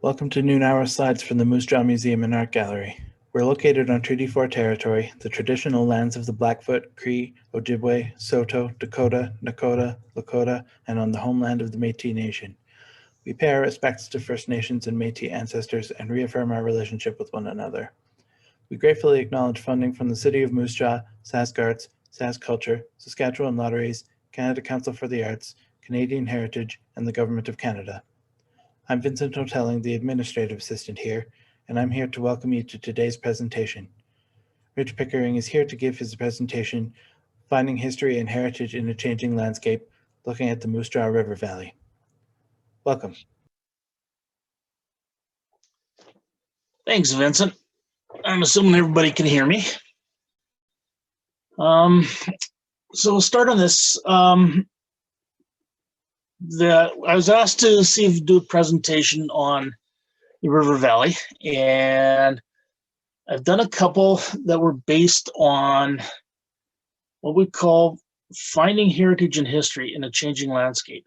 Welcome to Noon Hour Slides from the Moose Jaw Museum and Art Gallery. We're located on Treaty 4 territory, the traditional lands of the Blackfoot, Cree, Ojibwe, Saulteaux, Dakota, Nakota, Lakota, and on the homeland of the Métis Nation. We pay our respects to First Nations and Métis ancestors and reaffirm our relationship with one another. We gratefully acknowledge funding from the City of Moose Jaw, SaskArts, SaskCulture, Saskatchewan Lotteries, Canada Council for the Arts, Canadian Heritage, and the Government of Canada. I'm Vincent Hotelling, the Administrative Assistant here, and I'm here to welcome you to today's presentation. Rich Pickering is here to give his presentation, Finding History and Heritage in a Changing Landscape, looking at the Moose Jaw River Valley. Welcome. Thanks, Vincent. I'm assuming everybody can hear me. So we'll start on this. I was asked to see if do a presentation on the River Valley, and I've done a couple that were based on what we call finding heritage and history in a changing landscape.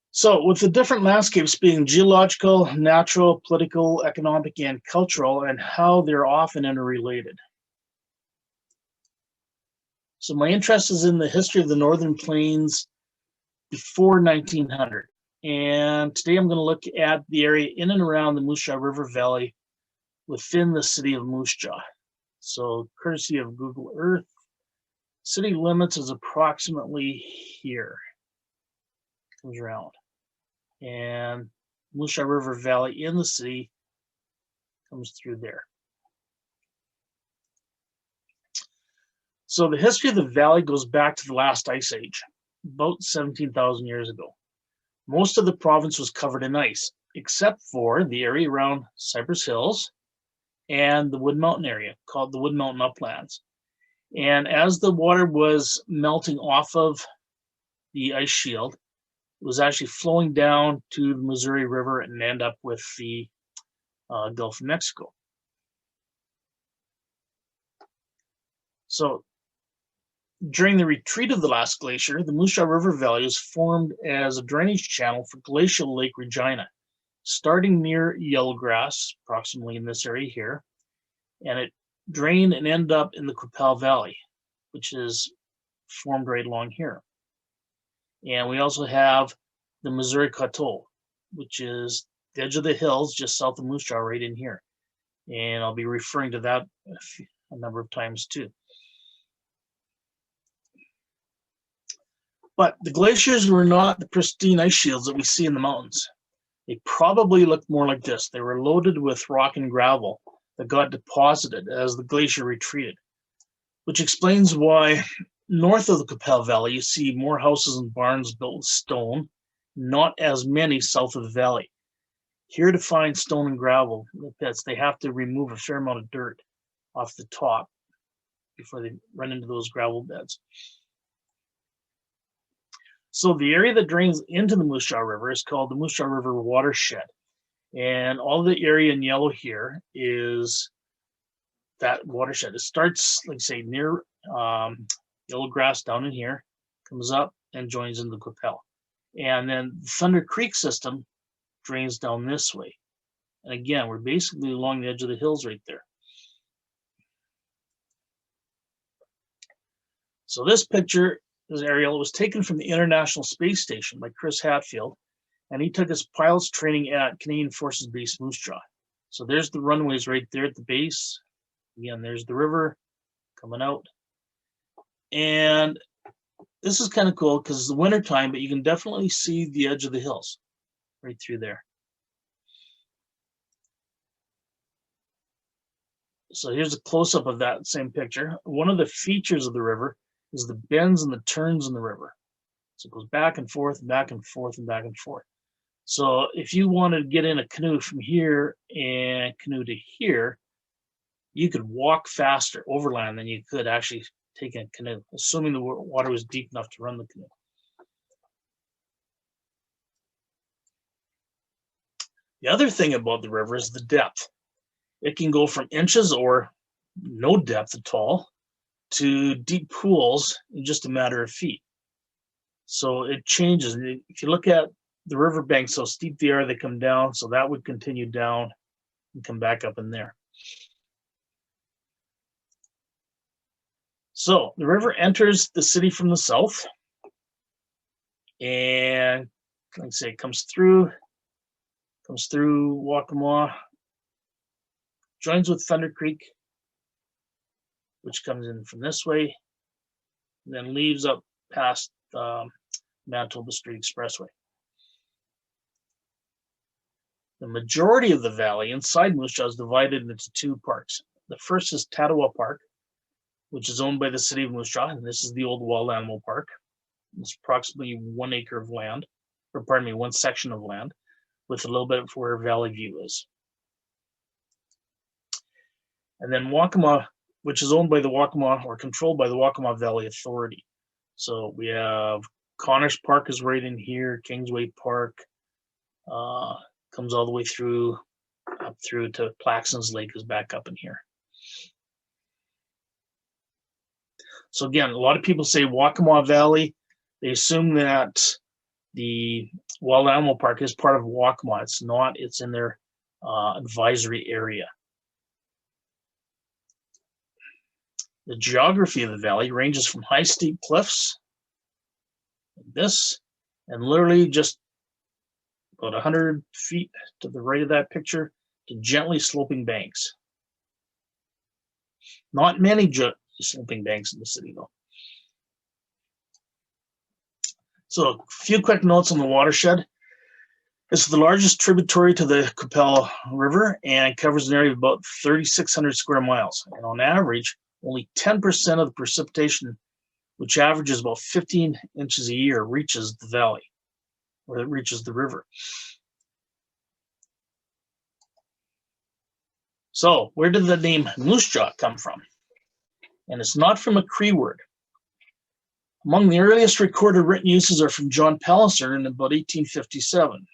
So with the different landscapes being geological, natural, political, economic, and cultural, and how they're often interrelated. So my interest is in the history of the Northern Plains before 1900. And today I'm going to look at the area in and around the Musha River Valley within the city of Moose Jaw. So courtesy of Google Earth, city limits is approximately here. Comes around. And Musha River Valley in the city comes through there. So the history of the valley goes back to the last ice age, about 17,000 years ago. Most of the province was covered in ice, except for the area around Cypress Hills and the Wood Mountain area, called the Wood Mountain Uplands. And as the water was melting off of the ice shield, it was actually flowing down to the Missouri River and end up with the Gulf of Mexico. So during the retreat of the last glacier, the Musha River Valley was formed as a drainage channel for glacial Lake Regina, starting near Yellowgrass, approximately in this area here, and it drained and ended up in the Qu'Appelle Valley, which is formed right along here. And we also have the Missouri Coteau, which is the edge of the hills just south of Moose Jaw right in here. And I'll be referring to that a number of times too. But the glaciers were not the pristine ice shields that we see in the mountains. They probably looked more like this. They were loaded with rock and gravel that got deposited as the glacier retreated, which explains why north of the Qu'Appelle Valley you see more houses and barns built with stone, not as many south of the valley. Here to find stone and gravel pits, they have to remove a fair amount of dirt off the top before they run into those gravel beds. So the area that drains into the Moose Jaw River is called the Moose Jaw River Watershed. And all the area in yellow here is that watershed. It starts, like say, near Yellowgrass down in here, comes up and joins into the Qu'Appelle. And then the Thunder Creek system drains down this way. And again, we're basically along the edge of the hills right there. So this picture, this aerial, was taken from the International Space Station by Chris Hadfield, and he took his pilot's training at Canadian Forces Base Moose Jaw. So there's the runways right there at the base. Again, there's the river coming out. And this is kind of cool because it's the winter time, but you can definitely see the edge of the hills right through there. So here's a close-up of that same picture. One of the features of the river is the bends and the turns in the river. So it goes back and forth and back and forth and back and forth. So if you wanted to get in a canoe from here and canoe to here, you could walk faster overland than you could actually take a canoe, assuming the water was deep enough to run the canoe. The other thing about the river is the depth. It can go from inches or no depth at all to deep pools in just a matter of feet. So it changes. If you look at the riverbanks so steep they are, they come down, so that would continue down and come back up in there. So the river enters the city from the south, and like I say, it comes through Waccamaw, joins with Thunder Creek, which comes in from this way, and then leaves up past Manitoba Street Expressway. The majority of the valley inside Musha is divided into two parks. The first is Tatawa Park, which is owned by the city of Musha, and this is the old wild animal park. It's approximately 1 acre of land, or pardon me, one section of land, with a little bit of where Valley View is. And then Waccamaw, which is owned by the Waccamaw or controlled by the Waccamaw Valley Authority. So we have Connors Park is right in here, Kingsway Park, comes all the way through, up through to Plaxton's Lake is back up in here. So again, a lot of people say Waccamaw Valley. They assume that the Wild Animal Park is part of Waccamaw. It's not, it's in their advisory area. The geography of the valley ranges from high steep cliffs, like this, and literally just about 100 feet to the right of that picture to gently sloping banks. Not many sloping banks in the city, though. So a few quick notes on the watershed. It's the largest tributary to the Qu'Appelle River and covers an area of about 3,600 square miles. And on average, only 10% of the precipitation, which averages about 15 inches a year, reaches the valley, or it reaches the river. So where did the name Moose Jaw come from? And it's not from a Cree word. Among the earliest recorded written uses are from John Palliser in about 1857.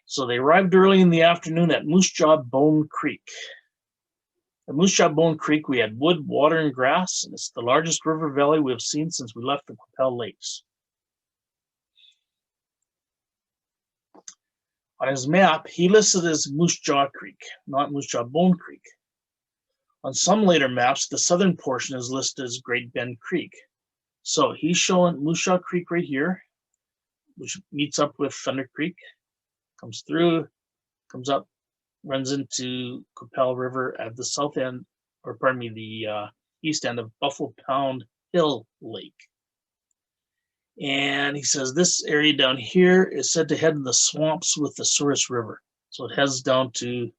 So they arrived early in the afternoon at Moose Jaw Bone Creek. At Moose Jaw Bone Creek, we had wood, water, and grass, and it's the largest river valley we have seen since we left the Qu'Appelle Lakes. On his map, he listed it as Moose Jaw Creek, not Moose Jaw Bone Creek. On some later maps, the southern portion is listed as Great Bend Creek. So he's showing Moose Jaw Creek right here, which meets up with Thunder Creek, comes through, comes up, runs into Qu'Appelle River at the south end, or pardon me, the east end of Buffalo Pound Hill Lake. And he says this area down here is said to head in the swamps with the Souris River. So it heads down to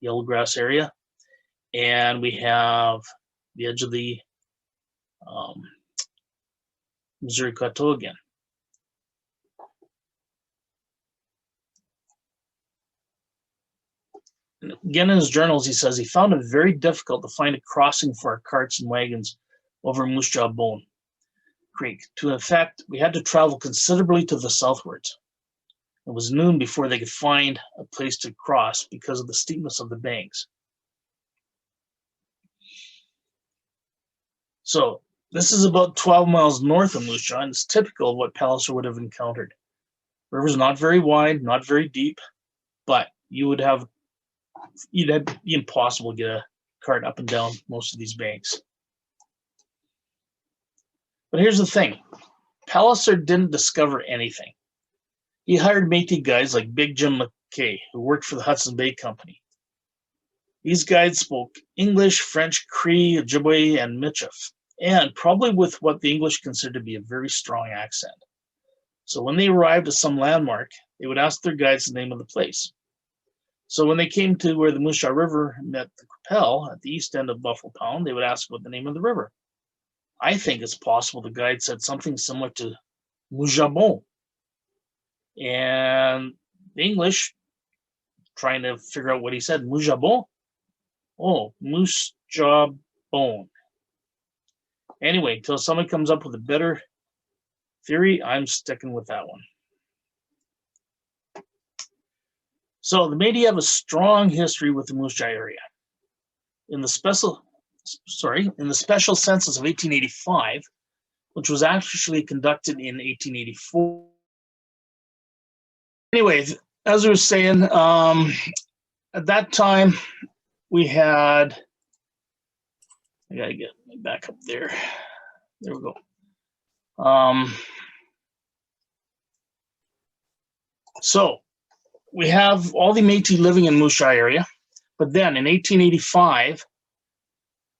Yellowgrass area. And we have the edge of the Missouri Plateau again. And again, in his journals, he says he found it very difficult to find a crossing for our carts and wagons over Moose Jaw Bone Creek. To effect, we had to travel considerably to the southwards. It was noon before they could find a place to cross because of the steepness of the banks. So this is about 12 miles north of Moose Jaw, and it's typical of what Palliser would have encountered. The river's not very wide, not very deep, but you'd be impossible to get a cart up and down most of these banks. But here's the thing, Palliser didn't discover anything. He hired Métis guys like Big Jim McKay, who worked for the Hudson Bay Company. These guys spoke English, French, Cree, Ojibwe, and Michif, and probably with what the English considered to be a very strong accent. So when they arrived at some landmark, they would ask their guides the name of the place. So when they came to where the Musha River met the Qu'Appelle at the east end of Buffalo Pound, they would ask what the name of the river. I think it's possible the guide said something similar to Moujabon. And the English, trying to figure out what he said, Moujabon? Oh, Moose Jaw Bone. Anyway, until somebody comes up with a better theory, I'm sticking with that one. So the Métis have a strong history with the Moose Jaw area. In the special census of 1885, which was actually conducted in 1884. Anyway, as I was saying, at that time we had, I gotta get back up there. There we go. So we have all the Métis living in Musha area, but then in 1885,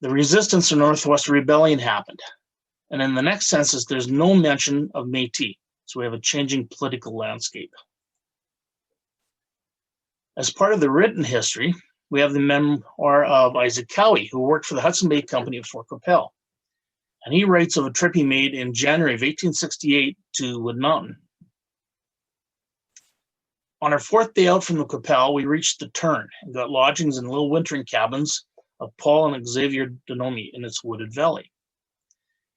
the resistance to Northwest Rebellion happened. And in the next census, there's no mention of Métis. So we have a changing political landscape. As part of the written history, we have the memoir of Isaac Cowie, who worked for the Hudson Bay Company at Fort Qu'Appelle. And he writes of a trip he made in January of 1868 to Wood Mountain. On our fourth day out from the Qu'Appelle, we reached the turn and got lodgings in little wintering cabins of Paul and Xavier Denomi in its wooded valley.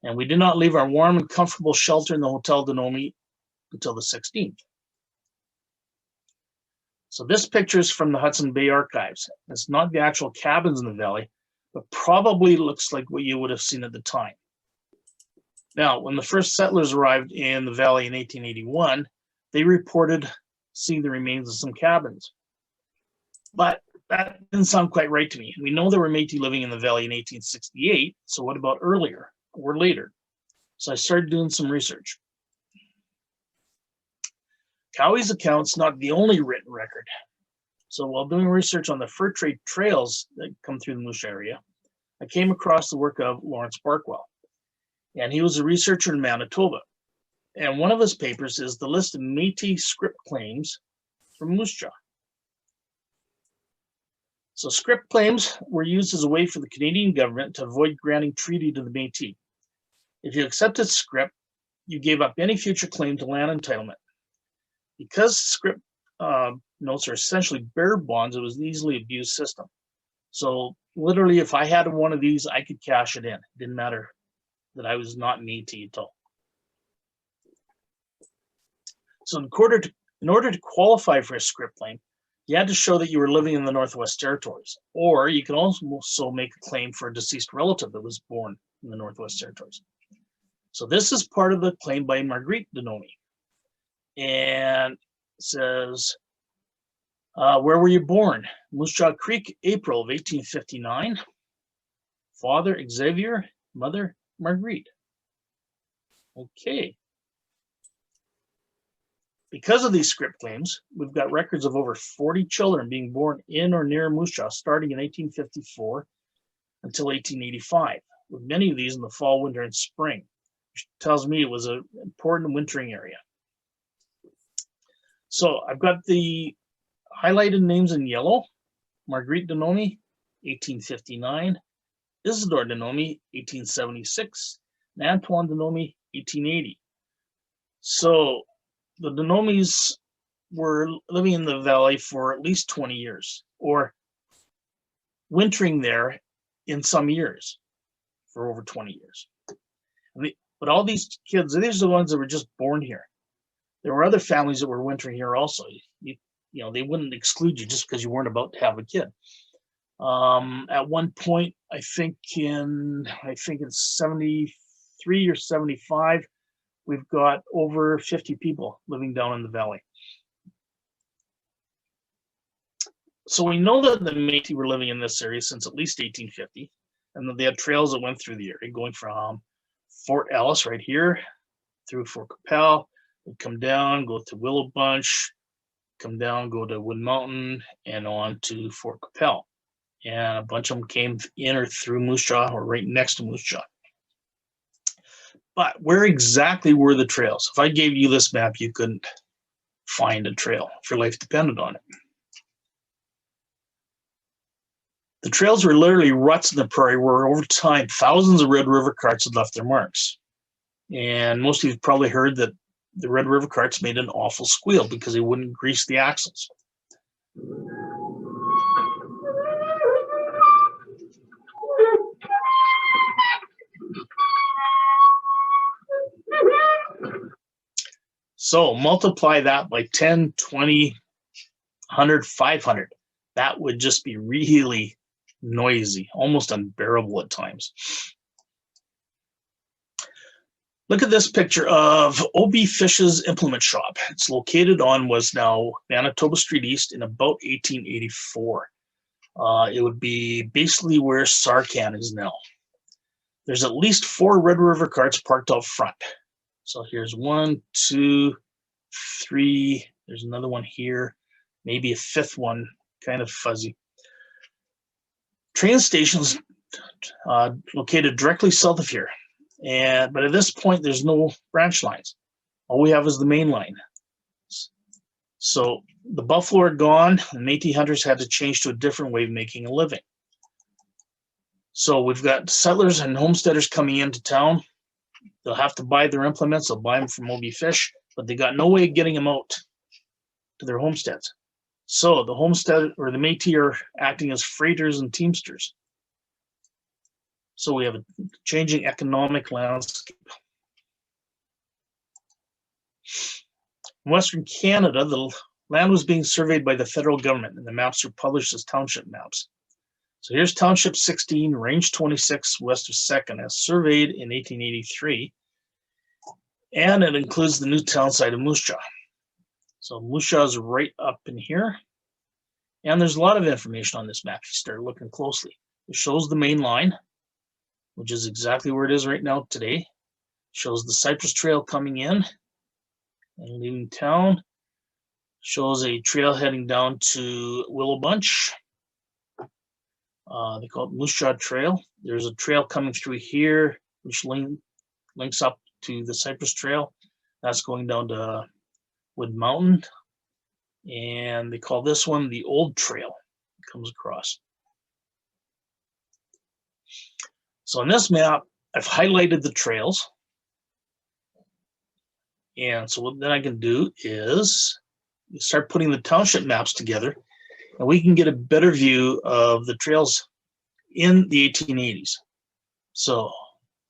And we did not leave our warm and comfortable shelter in the Hotel Denomi until the 16th. So this picture is from the Hudson Bay Archives. It's not the actual cabins in the valley, but probably looks like what you would have seen at the time. Now, when the first settlers arrived in the valley in 1881, they reported seeing the remains of some cabins. But that didn't sound quite right to me. We know there were Métis living in the valley in 1868, so what about earlier or later? So I started doing some research. Cowie's account's not the only written record. So while doing research on the fur trade trails that come through the Musha area, I came across the work of Lawrence Barkwell. And he was a researcher in Manitoba. And one of his papers is the list of Métis script claims from Musha. So script claims were used as a way for the Canadian government to avoid granting treaty to the Métis. If you accepted script, you gave up any future claim to land entitlement. Because script notes are essentially bearer bonds, it was an easily abused system. So literally, if I had one of these, I could cash it in. It didn't matter that I was not Métis at all. So in order to qualify for a script claim, you had to show that you were living in the Northwest Territories, or you could also make a claim for a deceased relative that was born in the Northwest Territories. So this is part of the claim by Marguerite Denomi. And it says, where were you born? Moose Jaw Creek, April of 1859. Father Xavier, mother Marguerite. Okay. Because of these script claims, we've got records of over 40 children being born in or near Moose Jaw starting in 1854 until 1885, with many of these in the fall, winter, and spring, which tells me it was an important wintering area. So I've got the highlighted names in yellow: Marguerite Denomi, 1859, Isidore Denomi, 1876, and Antoine Denomi, 1880. So the Denomis were living in the valley for at least 20 years, or wintering there in some years for over 20 years. But all these kids, these are the ones that were just born here. There were other families that were wintering here also. You know, they wouldn't exclude you just because you weren't about to have a kid. At one point, I think it's 73 or 75, we've got over 50 people living down in the valley. So we know that the Métis were living in this area since at least 1850, and that they had trails that went through the area, going from Fort Ellis right here through Fort Qu'Appelle, would come down, go to Willow Bunch, come down, go to Wood Mountain, and on to Fort Qu'Appelle. And a bunch of them came in or through Moose Jaw or right next to Moose Jaw. But where exactly were the trails? If I gave you this map, you couldn't find a trail if your life depended on it. The trails were literally ruts in the prairie where over time thousands of Red River carts had left their marks. And most of you have probably heard that the Red River carts made an awful squeal because they wouldn't grease the axles. So multiply that by 10, 20, 100, 500. That would just be really noisy, almost unbearable at times. Look at this picture of O.B. Fish's implement shop. It's located on what's now Manitoba Street East in about 1884. It would be basically where Sarcan is now. There's at least 4 Red River carts parked out front. So here's 1, 2, 3. There's another one here, maybe a 5th one, kind of fuzzy. Train stations located directly south of here. But at this point, there's no branch lines. All we have is the main line. So the buffalo are gone, and Métis hunters had to change to a different way of making a living. So we've got settlers and homesteaders coming into town. They'll have to buy their implements. They'll buy them from O.B. Fish, but they got no way of getting them out to their homesteads. So the homestead or the Métis are acting as freighters and teamsters. So we have a changing economic landscape. In Western Canada, the land was being surveyed by the federal government, and the maps are published as township maps. So here's Township 16, Range 26, west of 2nd, as surveyed in 1883, and it includes the new town site of Musha. So Musha is right up in here, and there's a lot of information on this map if you start looking closely. It shows the main line, which is exactly where it is right now today. It shows the Cypress Trail coming in and leaving town. It shows a trail heading down to Willow Bunch. They call it Musha Trail. There's a trail coming through here, which links up to the Cypress Trail. That's going down to Wood Mountain. And they call this one the Old Trail. It comes across. So on this map, I've highlighted the trails. And so what then I can do is start putting the township maps together, and we can get a better view of the trails in the 1880s. So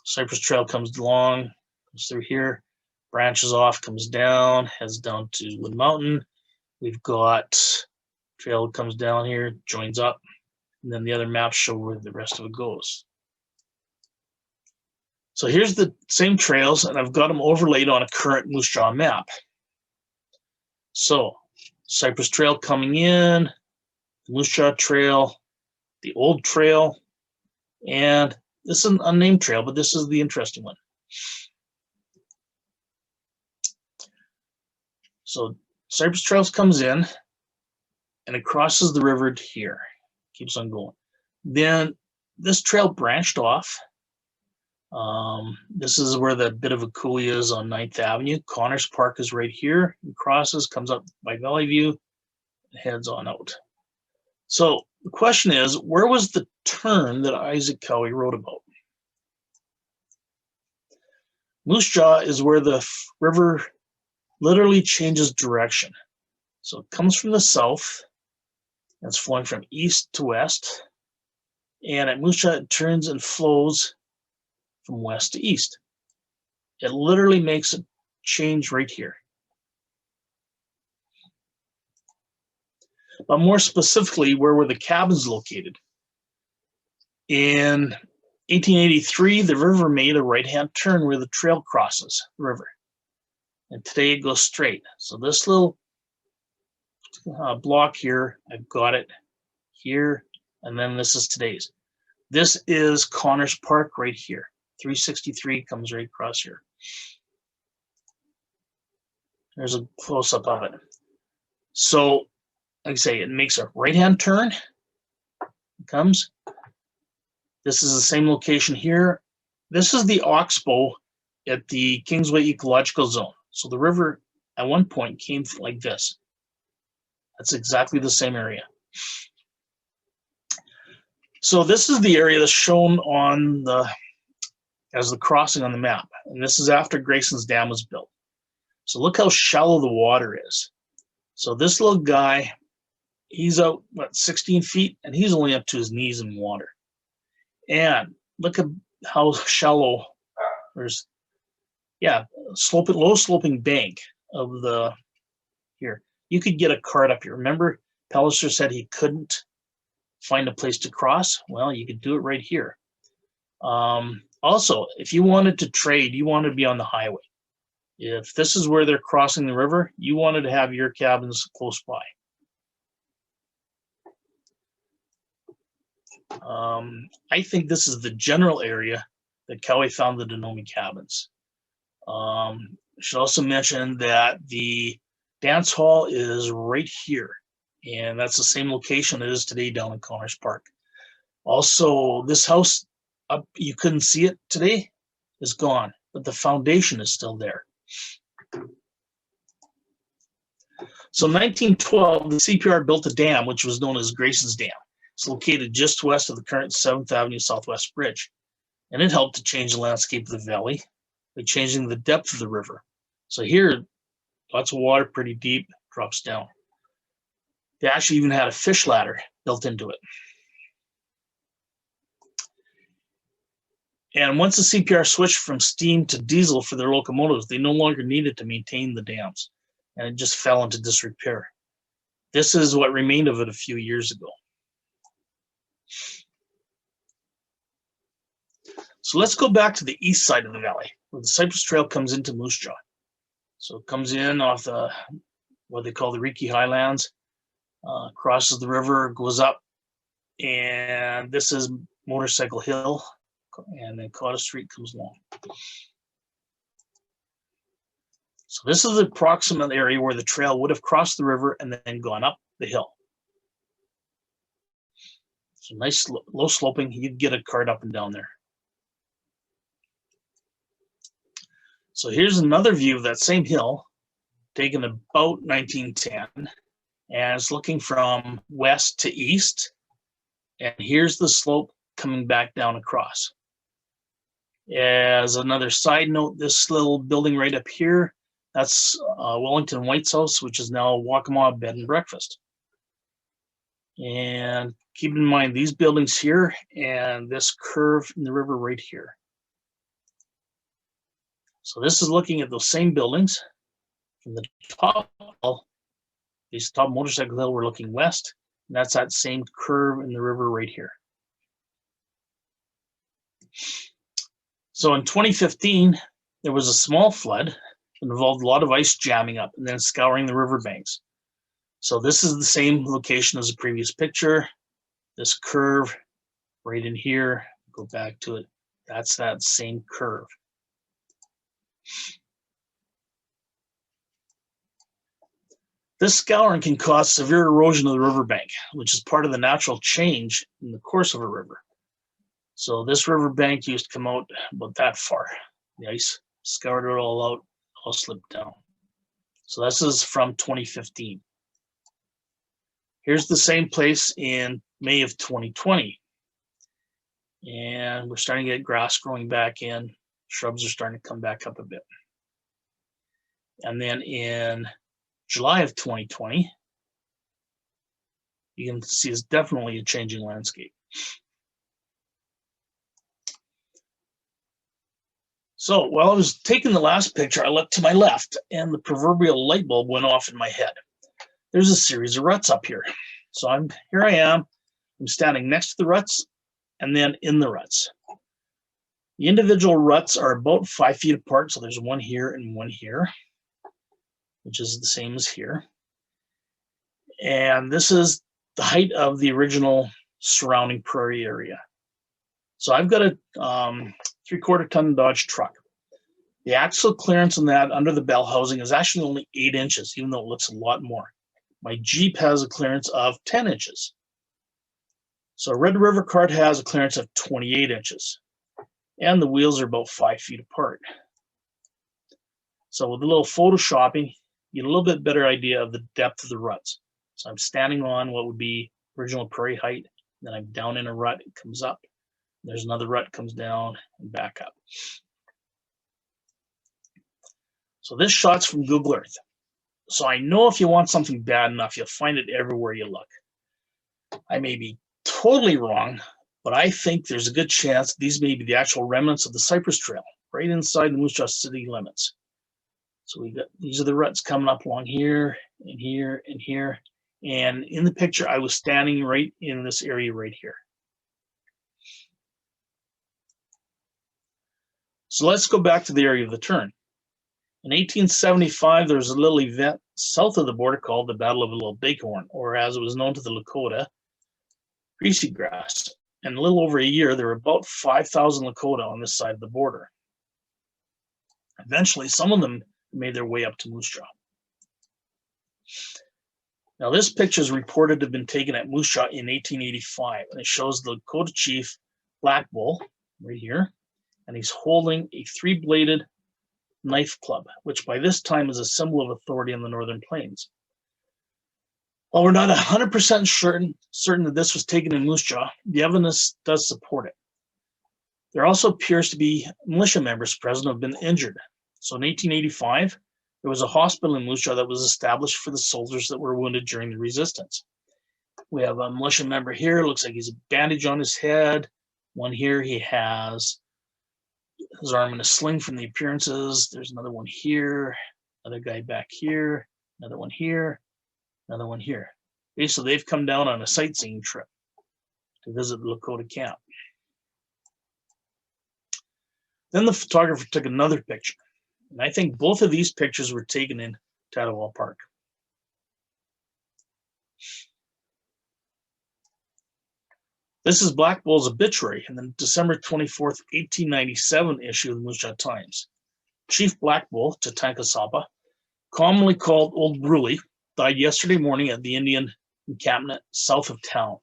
Cypress Trail comes along, comes through here, branches off, comes down, heads down to Wood Mountain. We've got trail comes down here, joins up, and then the other maps show where the rest of it goes. So here's the same trails, and I've got them overlaid on a current Moose Jaw map. So Cypress Trail coming in, the Moose Jaw Trail, the Old Trail, and this is an unnamed trail, but this is the interesting one. So Cypress Trails comes in, and it crosses the river to here, keeps on going. Then this trail branched off. This is where the bit of a coulee is on 9th Avenue. Connors Park is right here. It crosses, comes up by Valley View, and heads on out. So the question is, where was the turn that Isaac Cowie wrote about? Moose Jaw is where the river literally changes direction. So it comes from the south, and it's flowing from east to west. And at Moose Jaw, it turns and flows from west to east. It literally makes a change right here. But more specifically, where were the cabins located? In 1883, the river made a right-hand turn where the trail crosses the river. And today it goes straight. So this little block here, I've got it here, and then this is today's. This is Connors Park right here. 363 comes right across here. There's a close-up of it. So, like I say, it makes a right-hand turn. It comes. This is the same location here. This is the oxbow at the Kingsway Ecological Zone. So the river at one point came like this. That's exactly the same area. So this is the area that's shown on as the crossing on the map. And this is after Graysons Dam was built. So look how shallow the water is. So this little guy, he's out, what, 16 feet? And he's only up to his knees in water. And look at how shallow there's, low sloping bank of the, here. You could get a cart up here. Remember, Palliser said he couldn't find a place to cross? Well, you could do it right here. Also, if you wanted to trade, you wanted to be on the highway. If this is where they're crossing the river, you wanted to have your cabins close by. I think this is the general area that Cowie found the Denomi cabins. I should also mention that the dance hall is right here, and that's the same location it is today down in Connors Park. Also, this house up, you couldn't see it today, is gone, but the foundation is still there. So in 1912, the CPR built a dam, which was known as Graysons Dam. It's located just west of the current 7th Avenue Southwest Bridge, and it helped to change the landscape of the valley by changing the depth of the river. So here, lots of water, pretty deep, drops down. They actually even had a fish ladder built into it. And once the CPR switched from steam to diesel for their locomotives, they no longer needed to maintain the dams, and it just fell into disrepair. This is what remained of it a few years ago. So let's go back to the east side of the valley, where the Cypress Trail comes into Moose Jaw. So it comes in off the, what they call the Reekie Highlands, crosses the river, goes up, and this is Motorcycle Hill, and then Cotta Street comes along. So this is the approximate area where the trail would have crossed the river and then gone up the hill. So nice low sloping, you'd get a cart up and down there. So here's another view of that same hill, taken about 1910, and it's looking from west to east. And here's the slope coming back down across. As another side note, this little building right up here, that's Wellington White's house, which is now Waccamaw Bed and Breakfast. And keep in mind these buildings here and this curve in the river right here. So this is looking at those same buildings. From the top, this top Motorcycle Hill, we're looking west, and that's that same curve in the river right here. So in 2015, there was a small flood that involved a lot of ice jamming up and then scouring the riverbanks. So this is the same location as the previous picture. This curve right in here, go back to it. That's that same curve. This scouring can cause severe erosion of the riverbank, which is part of the natural change in the course of a river. So this riverbank used to come out about that far. The ice scoured it all out, all slipped down. So this is from 2015. Here's the same place in May of 2020. And we're starting to get grass growing back in. Shrubs are starting to come back up a bit. And then in July of 2020, you can see it's definitely a changing landscape. So while I was taking the last picture, I looked to my left and the proverbial light bulb went off in my head. There's a series of ruts up here. So here I am, I'm standing next to the ruts and then in the ruts. The individual ruts are about 5 feet apart. So there's one here and one here, which is the same as here. And this is the height of the original surrounding prairie area. So I've got a 3/4 ton Dodge truck. The axle clearance on that under the bell housing is actually only 8 inches, even though it looks a lot more. My Jeep has a clearance of 10 inches. So a Red River cart has a clearance of 28 inches. And the wheels are about 5 feet apart. So with a little photoshopping, you get a little bit better idea of the depth of the ruts. So I'm standing on what would be original prairie height, then I'm down in a rut, it comes up. There's another rut, comes down and back up. So this shot's from Google Earth. So I know if you want something bad enough, you'll find it everywhere you look. I may be totally wrong, but I think there's a good chance these may be the actual remnants of the Cypress Trail, right inside the Moose Jaw city limits. So we got, these are the ruts coming up along here and here and here. And in the picture, I was standing right in this area right here. So let's go back to the area of the turn. In 1875, there was a little event south of the border called the Battle of Little Bighorn, or as it was known to the Lakota, Greasy Grass. In a little over a year, there were about 5,000 Lakota on this side of the border. Eventually, some of them made their way up to Musha. Now, this picture is reported to have been taken at Musha in 1885, and it shows the Lakota chief Black Bull right here, and he's holding a three-bladed knife club, which by this time is a symbol of authority on the Northern Plains. While we're not 100% certain that this was taken in Musha, the evidence does support it. There also appears to be militia members present who have been injured. So in 1885, there was a hospital in Musha that was established for the soldiers that were wounded during the resistance. We have a militia member here. Looks like he's a bandage on his head. One here, he has his arm in a sling from the appearances. There's another one here, another guy back here, another one here, another one here. Okay, so they've come down on a sightseeing trip to visit the Lakota camp. Then the photographer took another picture. And I think both of these pictures were taken in Tadawal Park. This is Black Bull's obituary in the December 24th, 1897 issue of the Musha Times. Chief Black Bull, Tatanka, commonly called Old Bruley, died yesterday morning at the Indian encampment south of town.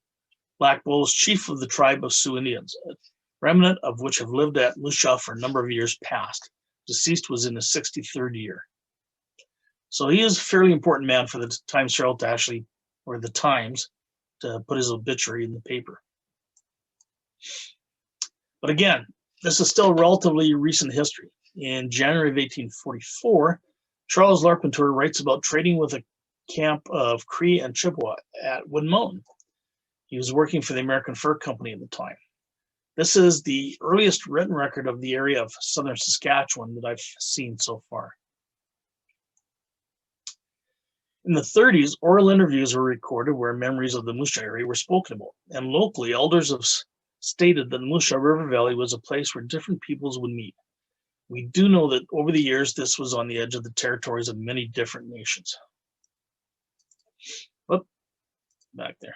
Black Bull was chief of the tribe of Sioux Indians, a remnant of which have lived at Musha for a number of years past. Deceased was in his 63rd year. So he is a fairly important man for the Times Herald to actually, or the Times, to put his obituary in the paper. But again, this is still relatively recent history. In January of 1844, Charles Larpenteur writes about trading with a camp of Cree and Chippewa at Wood Mountain. He was working for the American Fur Company at the time. This is the earliest written record of the area of southern Saskatchewan that I've seen so far. In the 30s, oral interviews were recorded where memories of the Musha area were spoken about, and locally, elders have stated that the Musha River Valley was a place where different peoples would meet. We do know that over the years, this was on the edge of the territories of many different nations. Whoop, back there.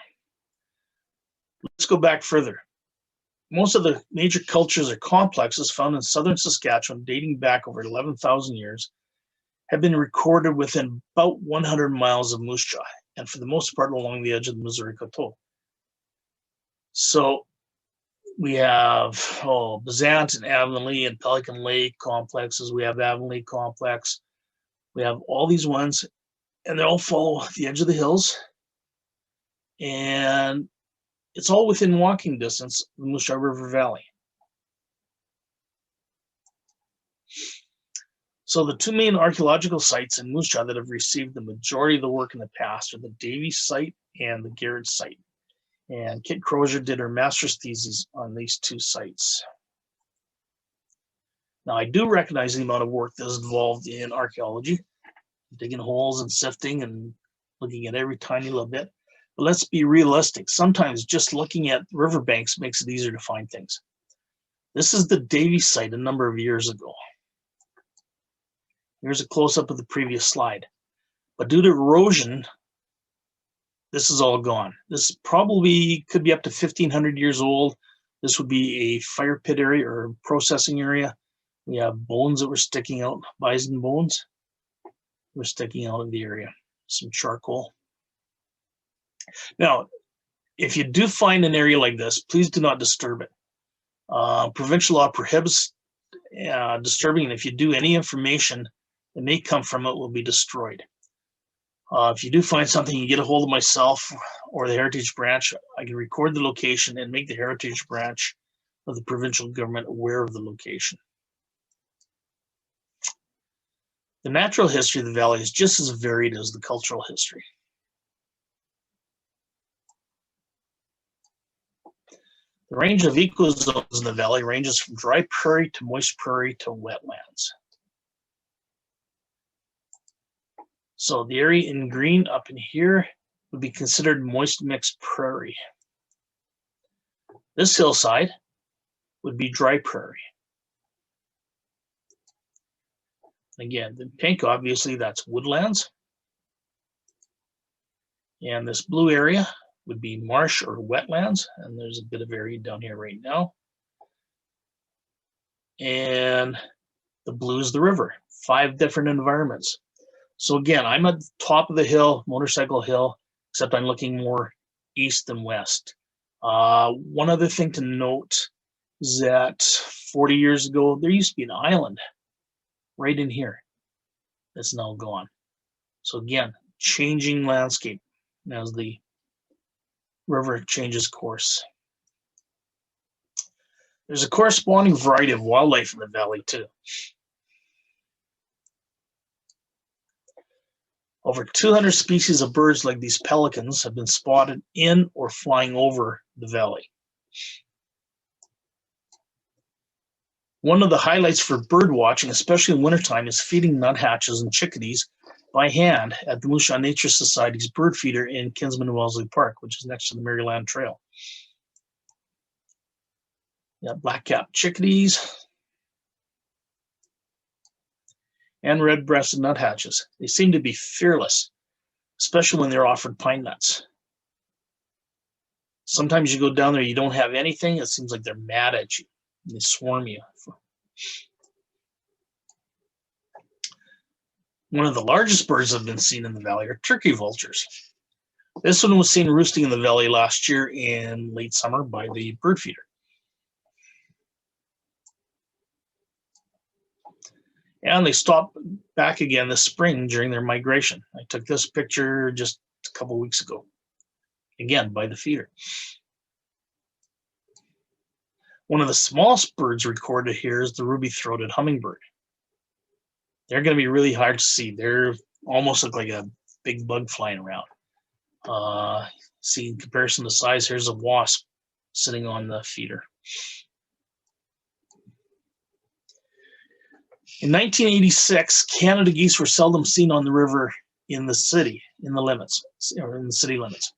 Let's go back further. Most of the major cultures or complexes found in southern Saskatchewan, dating back over 11,000 years, have been recorded within about 100 miles of Musha, and for the most part along the edge of the Missouri Coteau. So we have Bezant and Avonlea and Pelican Lake complexes. We have Avonlea complex. We have all these ones, and they all follow the edge of the hills. And it's all within walking distance of the Musha River Valley. So the two main archaeological sites in Musha that have received the majority of the work in the past are the Davey Site and the Garrett Site. And Kit Crozier did her master's thesis on these two sites. Now, I do recognize the amount of work that is involved in archaeology, digging holes and sifting and looking at every tiny little bit. But let's be realistic. Sometimes just looking at riverbanks makes it easier to find things. This is the Davey Site a number of years ago. Here's a close-up of the previous slide. But due to erosion, this is all gone. This probably could be up to 1,500 years old. This would be a fire pit area or processing area. We have bones that were sticking out, bison bones were sticking out of the area. Some charcoal. Now, if you do find an area like this, please do not disturb it. Provincial law prohibits disturbing, and if you do, any information that may come from it will be destroyed. If you do find something, you get a hold of myself or the Heritage Branch. I can record the location and make the Heritage Branch of the provincial government aware of the location. The natural history of the valley is just as varied as the cultural history. The range of ecozones in the valley ranges from dry prairie to moist prairie to wetlands. So the area in green up in here would be considered moist mixed prairie. This hillside would be dry prairie. Again, the pink, obviously, that's woodlands. And this blue area would be marsh or wetlands. And there's a bit of area down here right now. And the blue is the river. 5 different environments. So again, I'm at the top of the hill, motorcycle hill, except I'm looking more east than west. One other thing to note is that 40 years ago, there used to be an island right in here that's now gone. So again, changing landscape as the river changes course. There's a corresponding variety of wildlife in the valley too. Over 200 species of birds like these pelicans have been spotted in or flying over the valley. One of the highlights for bird watching, especially in wintertime, is feeding nuthatches and chickadees by hand at the Musha Nature Society's bird feeder in Kinsman and Wellesley Park, which is next to the Maryland Trail. Yeah, black-capped chickadees and red-breasted nuthatches. They seem to be fearless, especially when they're offered pine nuts. Sometimes you go down there, you don't have anything, it seems like they're mad at you. They swarm you. One of the largest birds that have been seen in the valley are turkey vultures. This one was seen roosting in the valley last year in late summer by the bird feeder. And they stopped back again this spring during their migration. I took this picture just a couple weeks ago, again by the feeder. One of the smallest birds recorded here is the ruby-throated hummingbird. They're going to be really hard to see. They're almost look like a big bug flying around. See, in comparison to size, here's a wasp sitting on the feeder. In 1986, Canada geese were seldom seen on the river in the city, in the city limits.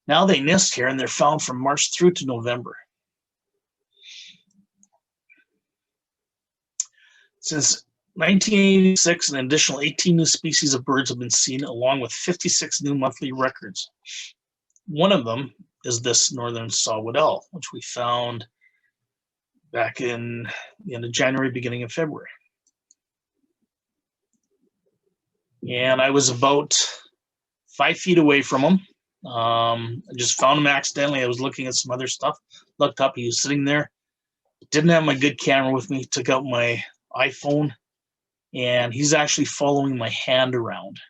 Now they nest here and they're found from March through to November. Since 1986, an additional 18 new species of birds have been seen, along with 56 new monthly records. One of them is this northern saw-whet owl, which we found back in the end of January, beginning of February. And I was about 5 feet away from him. I just found him accidentally. I was looking at some other stuff, looked up, he was sitting there. Didn't have my good camera with me, took out my iPhone, and he's actually following my hand around.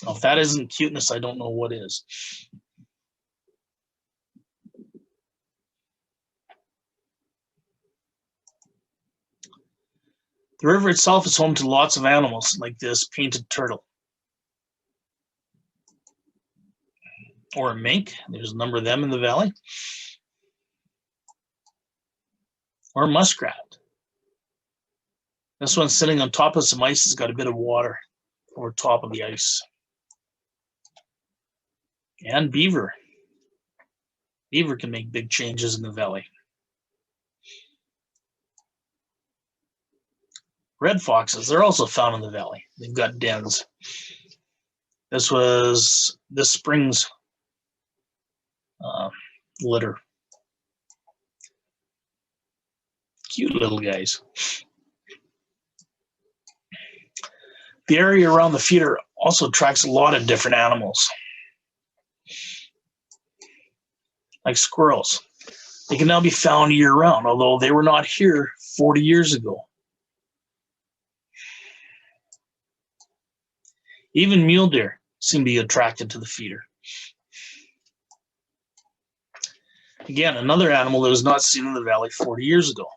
Now, if that isn't cuteness, I don't know what is. The river itself is home to lots of animals, like this painted turtle. Or a mink. There's a number of them in the valley. Or a muskrat. This one's sitting on top of some ice. It's got a bit of water over top of the ice. And beaver. Beaver can make big changes in the valley. Red foxes, they're also found in the valley. They've got dens. This was this spring's litter. Cute little guys. The area around the feeder also attracts a lot of different animals, like squirrels. They can now be found year-round, although they were not here 40 years ago. Even mule deer seem to be attracted to the feeder. Again, another animal that was not seen in the valley 40 years ago.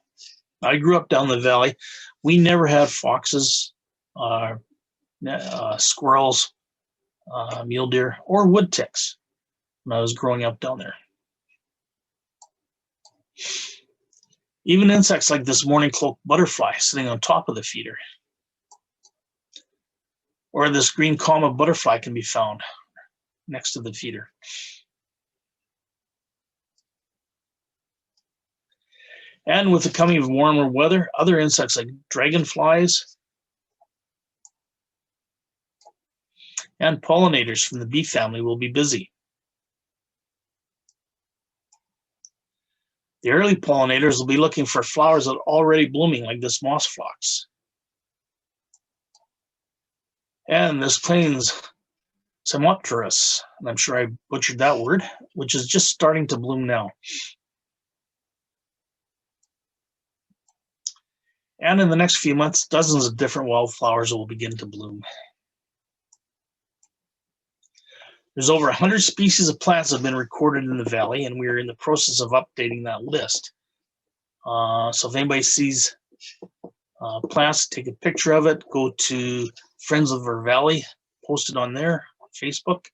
I grew up down the valley. We never had foxes, squirrels, mule deer, or wood ticks when I was growing up down there. Even insects like this morning cloak butterfly sitting on top of the feeder. Or this green comma butterfly can be found next to the feeder. And with the coming of warmer weather, other insects like dragonflies and pollinators from the bee family will be busy. The early pollinators will be looking for flowers that are already blooming, like this moss phlox. And this plains Semopterus, and I'm sure I butchered that word, which is just starting to bloom now. And in the next few months, dozens of different wildflowers will begin to bloom. There's over 100 species of plants that have been recorded in the valley, and we're in the process of updating that list. So if anybody sees plants, take a picture of it, go to Friends of Our Valley, post it on there, on Facebook,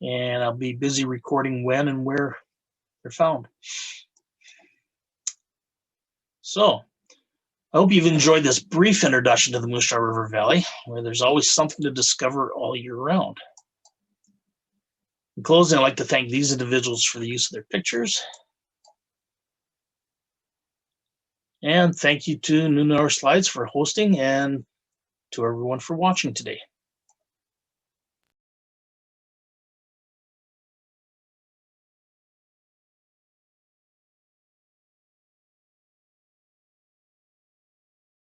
and I'll be busy recording when and where they're found. So I hope you've enjoyed this brief introduction to the Musha River Valley, where there's always something to discover all year round. In closing, I'd like to thank these individuals for the use of their pictures. And thank you to New North Slides for hosting, and to everyone for watching today.